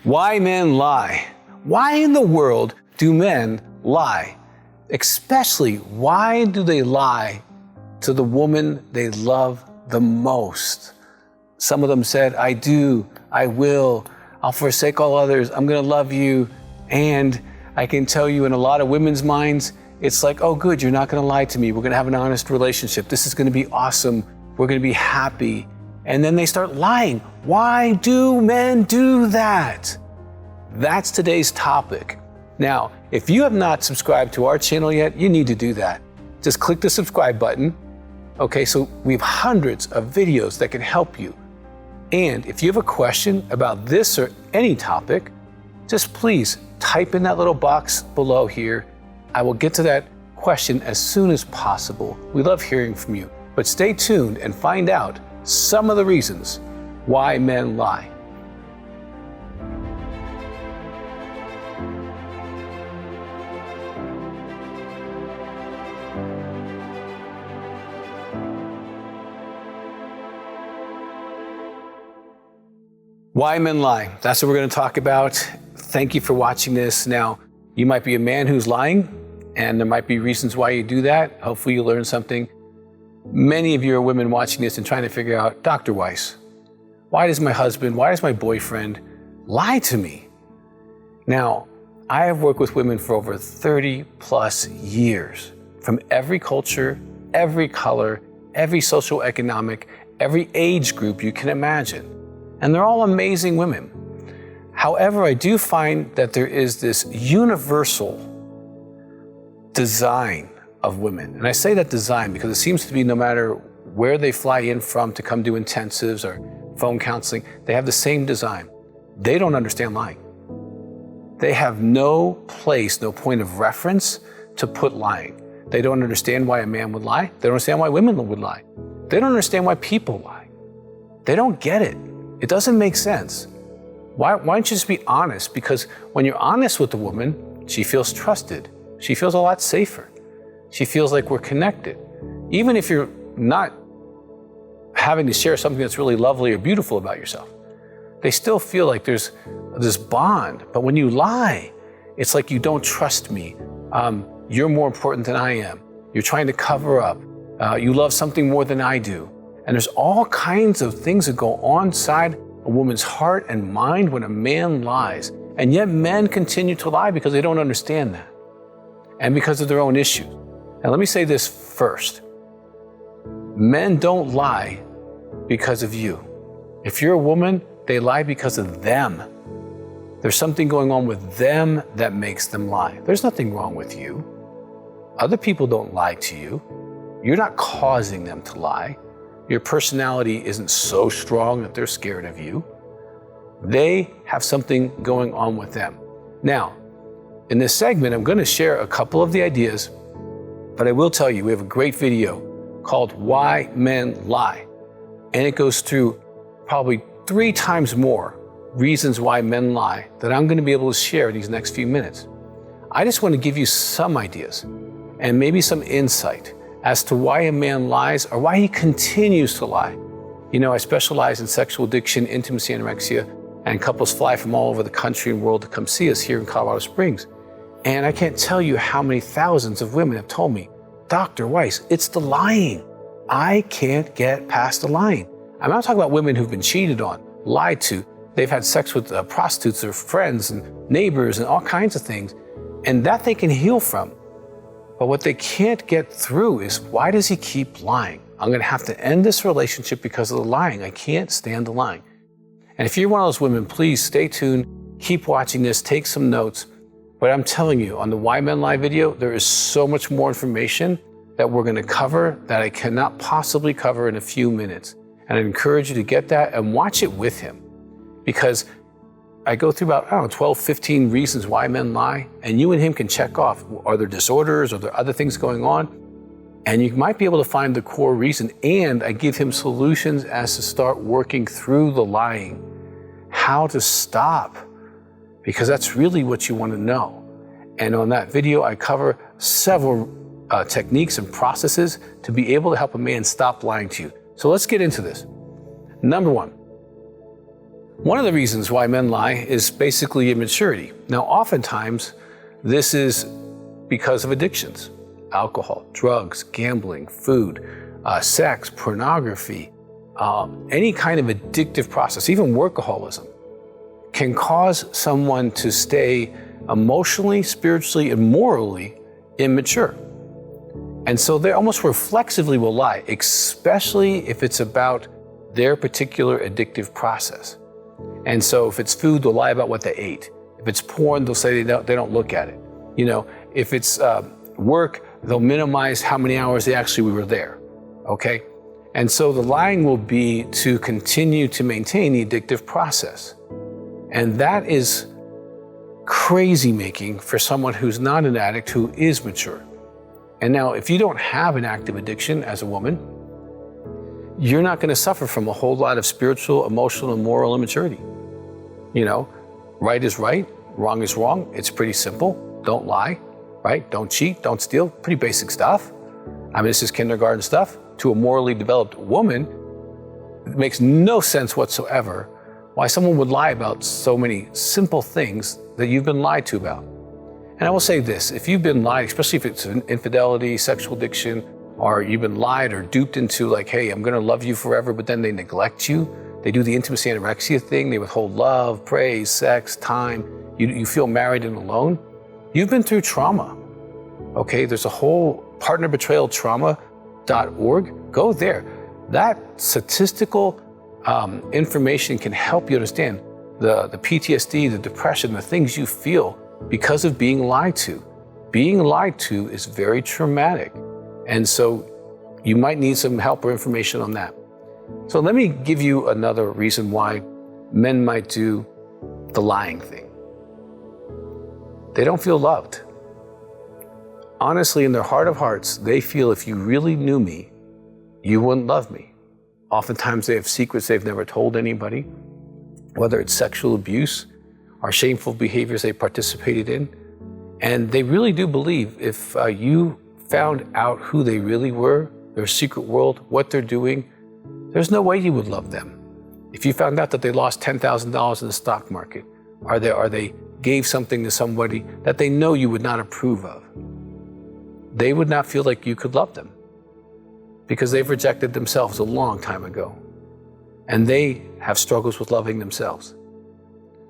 Why men lie. Why in the world do men lie? Especially, why do they lie to the woman they love the most? Some of them said, I do, I will, I'll forsake all others, I'm gonna love you. And I can tell you in a lot of women's minds, it's like, oh good, you're not gonna lie to me. We're gonna have an honest relationship. This is gonna be awesome. We're gonna be happy. And then they start lying. Why do men do that? That's today's topic. Now, if you have not subscribed to our channel yet, you need to do that. Just click the subscribe button. Okay, so we have hundreds of videos that can help you. And if you have a question about this or any topic, just please type in that little box below here. I will get to that question as soon as possible. We love hearing from you, but stay tuned and find out some of the reasons why men lie. Why men lie. That's what we're going to talk about. Thank you for watching this. Now, you might be a man who's lying, and there might be reasons why you do that. Hopefully you learn something. Many of you are women watching this and trying to figure out, Dr. Weiss, why does my husband, why does my boyfriend lie to me? Now, I have worked with women for over 30 plus years, from every culture, every color, every social economic, every age group you can imagine. And they're all amazing women. However, I do find that there is this universal design of women. And I say that design because it seems to be no matter where they fly in from to come do intensives or phone counseling, they have the same design. They don't understand lying. They have no place, no point of reference to put lying. They don't understand why a man would lie. They don't understand why women would lie. They don't understand why people lie. They don't get it. It doesn't make sense. Why don't you just be honest? Because when you're honest with the woman, she feels trusted. She feels a lot safer. She feels like we're connected. Even if you're not having to share something that's really lovely or beautiful about yourself, they still feel like there's this bond. But when you lie, it's like you don't trust me. You're more important than I am. You're trying to cover up. You love something more than I do. And there's all kinds of things that go on inside a woman's heart and mind when a man lies. And yet men continue to lie because they don't understand that and because of their own issues. Now, let me say this first. Men don't lie because of you. If you're a woman, they lie because of them. There's something going on with them that makes them lie. There's nothing wrong with you. Other people don't lie to you. You're not causing them to lie. Your personality isn't so strong that they're scared of you. They have something going on with them. Now, in this segment, I'm going to share a couple of the ideas, but I will tell you, we have a great video called Why Men Lie. And it goes through probably 3 times more reasons why men lie that I'm going to be able to share in these next few minutes. I just want to give you some ideas and maybe some insight as to why a man lies or why he continues to lie. You know, I specialize in sexual addiction, intimacy, anorexia, and couples fly from all over the country and world to come see us here in Colorado Springs. And I can't tell you how many thousands of women have told me, Dr. Weiss, it's the lying. I can't get past the lying. I'm not talking about women who've been cheated on, lied to. They've had sex with prostitutes or friends and neighbors and all kinds of things, and that they can heal from. But what they can't get through is, why does he keep lying? I'm going to have to end this relationship because of the lying. I can't stand the lying. And if you're one of those women, please stay tuned, keep watching this, take some notes. But I'm telling you, on the Why Men Lie video, there is so much more information that we're going to cover that I cannot possibly cover in a few minutes. And I encourage you to get that and watch it with him. Because I go through about, 12, 15 reasons why men lie, and you and him can check off, are there disorders, are there other things going on? And you might be able to find the core reason, and I give him solutions as to start working through the lying, how to stop, because that's really what you want to know. And on that video, I cover several techniques and processes to be able to help a man stop lying to you. So let's get into this. Number 1, One of the reasons why men lie is basically immaturity. Now, oftentimes, this is because of addictions: alcohol, drugs, gambling, food, sex, pornography, any kind of addictive process, even workaholism, can cause someone to stay emotionally, spiritually, and morally immature. And so they almost reflexively will lie, especially if it's about their particular addictive process. And so if it's food, they'll lie about what they ate. If it's porn, they'll say they don't look at it. If it's work, they'll minimize how many hours they actually were there, okay? And so the lying will be to continue to maintain the addictive process. And that is crazy making for someone who's not an addict, who is mature. And now, if you don't have an active addiction as a woman, you're not going to suffer from a whole lot of spiritual, emotional, and moral immaturity. Right is right, wrong is wrong. It's pretty simple. Don't lie, right? Don't cheat, don't steal. Pretty basic stuff. This is kindergarten stuff. To a morally developed woman, it makes no sense whatsoever why someone would lie about so many simple things that you've been lied to about. And I will say this: if you've been lied, especially if it's an infidelity, sexual addiction, or you've been lied or duped into like, hey, I'm gonna love you forever, but then they neglect you. They do the intimacy anorexia thing. They withhold love, praise, sex, time. You feel married and alone. You've been through trauma, okay? There's a whole partnerbetrayaltrauma.org. Go there. That statistical information can help you understand the PTSD, the depression, the things you feel because of being lied to. Being lied to is very traumatic. And so you might need some help or information on that. So let me give you another reason why men might do the lying thing. They don't feel loved. Honestly, in their heart of hearts, they feel if you really knew me, you wouldn't love me. Oftentimes they have secrets they've never told anybody, whether it's sexual abuse or shameful behaviors they participated in. And they really do believe if you found out who they really were, their secret world, what they're doing, there's no way you would love them. If you found out that they lost $10,000 in the stock market, or they gave something to somebody that they know you would not approve of, they would not feel like you could love them because they've rejected themselves a long time ago. And they have struggles with loving themselves.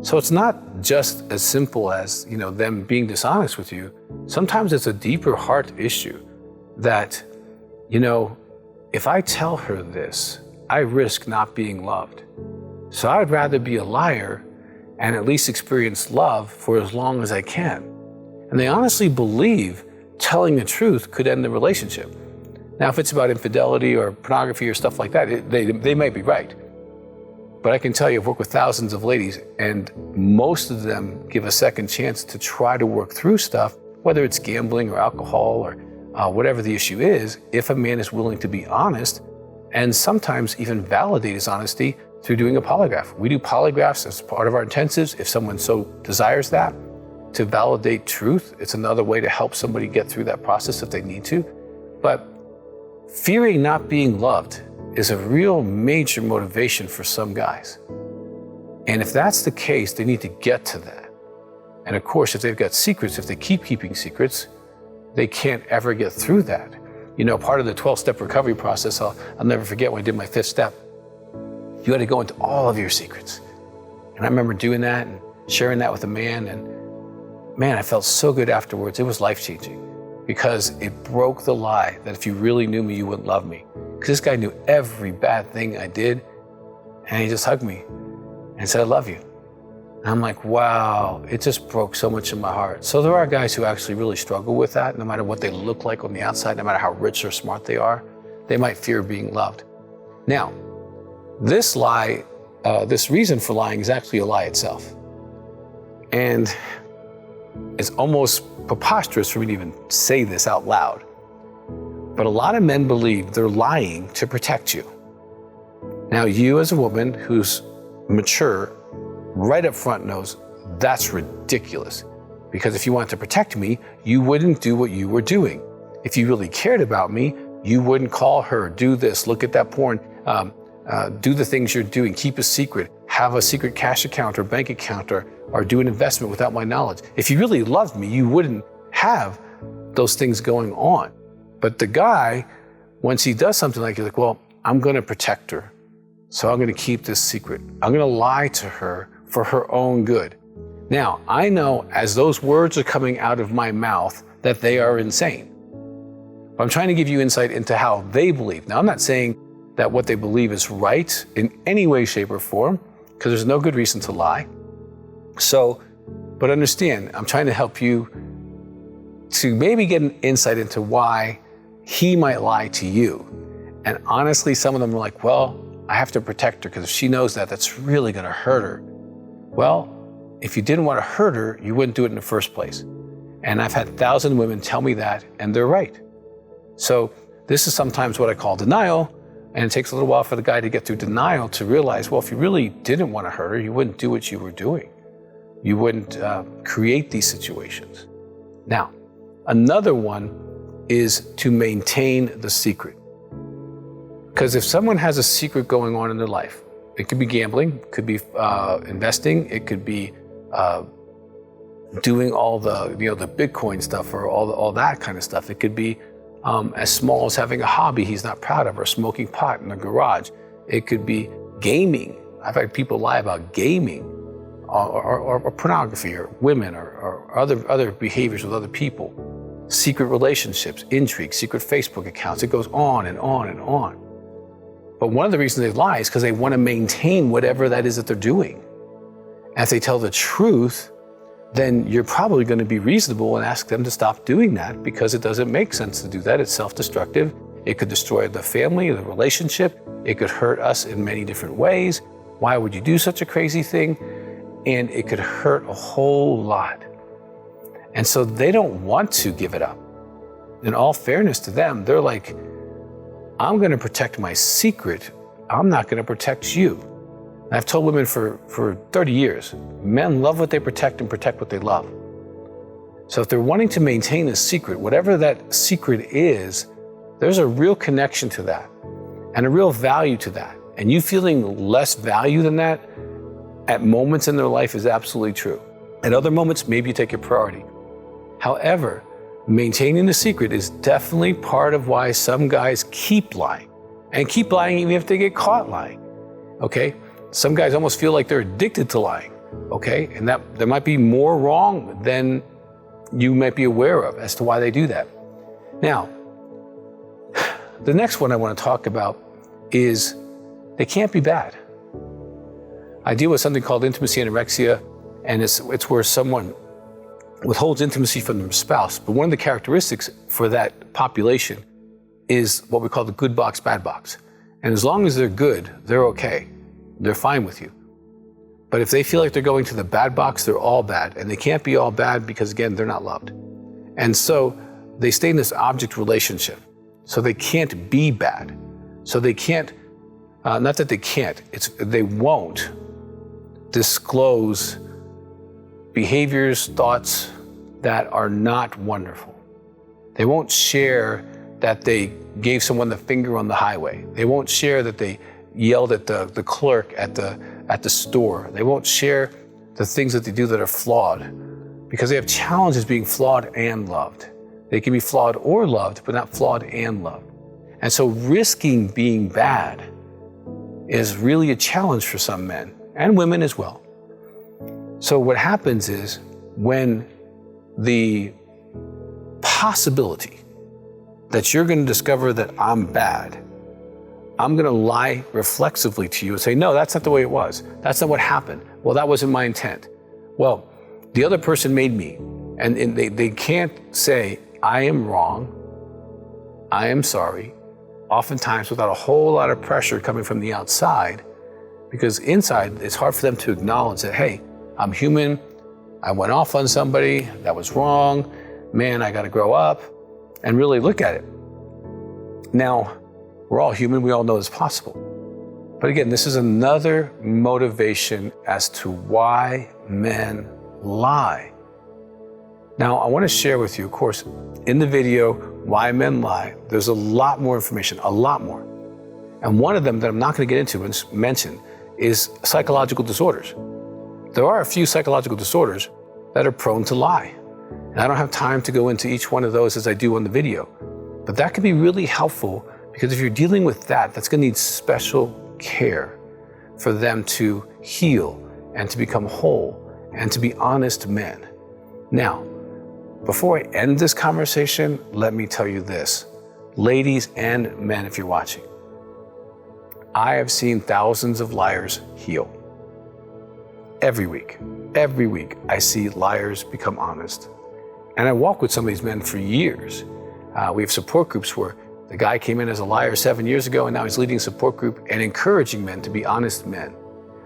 So it's not just as simple as, them being dishonest with you. Sometimes it's a deeper heart issue that, if I tell her this, I risk not being loved. So I'd rather be a liar and at least experience love for as long as I can. And they honestly believe telling the truth could end the relationship. Now, if it's about infidelity or pornography or stuff like that, they might be right. But I can tell you, I've worked with thousands of ladies, and most of them give a second chance to try to work through stuff, whether it's gambling or alcohol or whatever the issue is, if a man is willing to be honest and sometimes even validate his honesty through doing a polygraph. We do polygraphs as part of our intensives if someone so desires that, to validate truth. It's another way to help somebody get through that process if they need to. But fearing not being loved is a real major motivation for some guys. And if that's the case, they need to get to that. And of course, if they've got secrets, if they keep keeping secrets, they can't ever get through that. Part of the 12-step recovery process, I'll never forget when I did my 5th step. You had to go into all of your secrets. And I remember doing that and sharing that with a man, and man, I felt so good afterwards. It was life-changing because it broke the lie that if you really knew me, you wouldn't love me. Because this guy knew every bad thing I did, and he just hugged me and said, I love you. And I'm like, wow, it just broke so much in my heart. So there are guys who actually really struggle with that, no matter what they look like on the outside, no matter how rich or smart they are, they might fear being loved. Now, this lie, this reason for lying is actually a lie itself. And it's almost preposterous for me to even say this out loud. But a lot of men believe they're lying to protect you. Now, you as a woman who's mature, right up front knows that's ridiculous. Because if you wanted to protect me, you wouldn't do what you were doing. If you really cared about me, you wouldn't call her, do this, look at that porn, do the things you're doing, keep a secret, have a secret cash account or bank account or do an investment without my knowledge. If you really loved me, you wouldn't have those things going on. But the guy, once he does something like, you're like, well, I'm going to protect her. So I'm going to keep this secret. I'm going to lie to her for her own good. Now, I know as those words are coming out of my mouth that they are insane. But I'm trying to give you insight into how they believe. Now, I'm not saying that what they believe is right in any way, shape, or form, because there's no good reason to lie. So, but understand, I'm trying to help you to maybe get an insight into why he might lie to you. And honestly, some of them are like, well, I have to protect her because if she knows that, that's really going to hurt her. Well, if you didn't want to hurt her, you wouldn't do it in the first place. And I've had 1,000 women tell me that, and they're right. So this is sometimes what I call denial, and it takes a little while for the guy to get through denial to realize, well, if you really didn't want to hurt her, you wouldn't do what you were doing. You wouldn't create these situations. Now, another one is to maintain the secret. Because if someone has a secret going on in their life, it could be gambling, it could be investing, it could be doing all the the Bitcoin stuff or all that kind of stuff. It could be as small as having a hobby he's not proud of or smoking pot in the garage. It could be gaming. I've had people lie about gaming or pornography or women or other behaviors with other people. Secret relationships, intrigue, secret Facebook accounts. It goes on and on and on. But one of the reasons they lie is because they want to maintain whatever that is that they're doing. And if they tell the truth, then you're probably going to be reasonable and ask them to stop doing that because it doesn't make sense to do that. It's self-destructive. It could destroy the family, the relationship. It could hurt us in many different ways. Why would you do such a crazy thing? And it could hurt a whole lot. And so they don't want to give it up. In all fairness to them, they're like, I'm going to protect my secret. I'm not going to protect you. And I've told women for 30 years, men love what they protect and protect what they love. So if they're wanting to maintain a secret, whatever that secret is, there's a real connection to that and a real value to that. And you feeling less value than that at moments in their life is absolutely true. At other moments, maybe you take your priority. However, maintaining the secret is definitely part of why some guys keep lying and keep lying even if they get caught lying, okay? Some guys almost feel like they're addicted to lying, okay? And that there might be more wrong than you might be aware of as to why they do that. Now, the next one I want to talk about is they can't be bad. I deal with something called intimacy anorexia, and it's where someone withholds intimacy from their spouse. But one of the characteristics for that population is what we call the good box, bad box. And as long as they're good, they're okay. They're fine with you. But if they feel like they're going to the bad box, they're all bad. And they can't be all bad because, again, they're not loved. And so they stay in this object relationship. So they can't be bad. So they can't, not that they can't, they won't disclose behaviors, thoughts that are not wonderful. They won't share that they gave someone the finger on the highway. They won't share that they yelled at the clerk at the store. They won't share the things that they do that are flawed because they have challenges being flawed and loved. They can be flawed or loved, but not flawed and loved. And so risking being bad is really a challenge for some men and women as well. So what happens is when the possibility that you're going to discover that I'm bad, I'm going to lie reflexively to you and say, no, that's not the way it was. That's not what happened. Well, that wasn't my intent. Well, the other person made me. And they can't say, I am wrong. I am sorry. Oftentimes without a whole lot of pressure coming from the outside, because inside it's hard for them to acknowledge that, hey, I'm human. I went off on somebody. That was wrong. Man, I got to grow up and really look at it. Now, we're all human. We all know it's possible. But again, this is another motivation as to why men lie. Now, I want to share with you, of course, in the video, Why Men Lie, there's a lot more information, a lot more. And one of them that I'm not going to get into and mention is psychological disorders. There are a few psychological disorders that are prone to lie. And I don't have time to go into each one of those as I do on the video, but that can be really helpful because if you're dealing with that, that's going to need special care for them to heal and to become whole and to be honest men. Now, before I end this conversation, let me tell you this, ladies and men, if you're watching, I have seen thousands of liars heal. Every week I see liars become honest. And I walk with some of these men for years. We have support groups where the guy came in as a liar 7 years ago and now he's leading a support group and encouraging men to be honest men.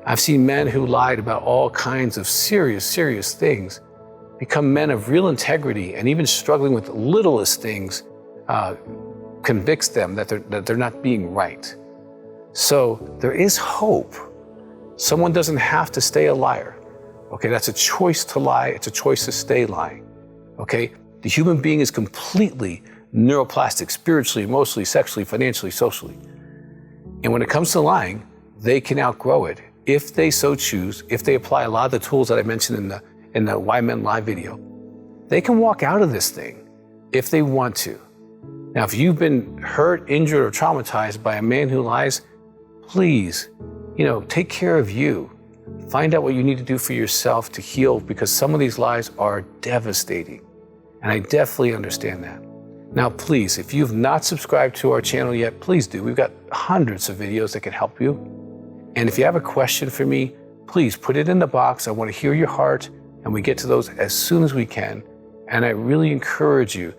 I've seen men who lied about all kinds of serious things become men of real integrity, and even struggling with the littlest things convicts them that they're not being right. So there is hope. Someone doesn't have to stay a liar. Okay, that's a choice to lie. It's a choice to stay lying. Okay, the human being is completely neuroplastic, spiritually, emotionally, sexually, financially, socially. And when it comes to lying, they can outgrow it if they so choose, if they apply a lot of the tools that I mentioned in the Why Men Lie video. They can walk out of this thing if they want to. Now, if you've been hurt, injured, or traumatized by a man who lies, please, take care of you. Find out what you need to do for yourself to heal, because some of these lies are devastating. And I definitely understand that. Now, please, if you've not subscribed to our channel yet, please do. We've got hundreds of videos that can help you. And if you have a question for me, please put it in the box. I want to hear your heart, and we get to those as soon as we can. And I really encourage you,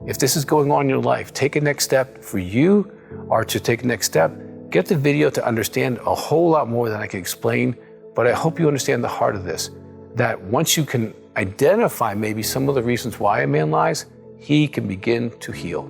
if this is going on in your life, take a next step for you, or to take a next step, get the video to understand a whole lot more than I can explain. But I hope you understand the heart of this, that once you can identify maybe some of the reasons why a man lies, he can begin to heal.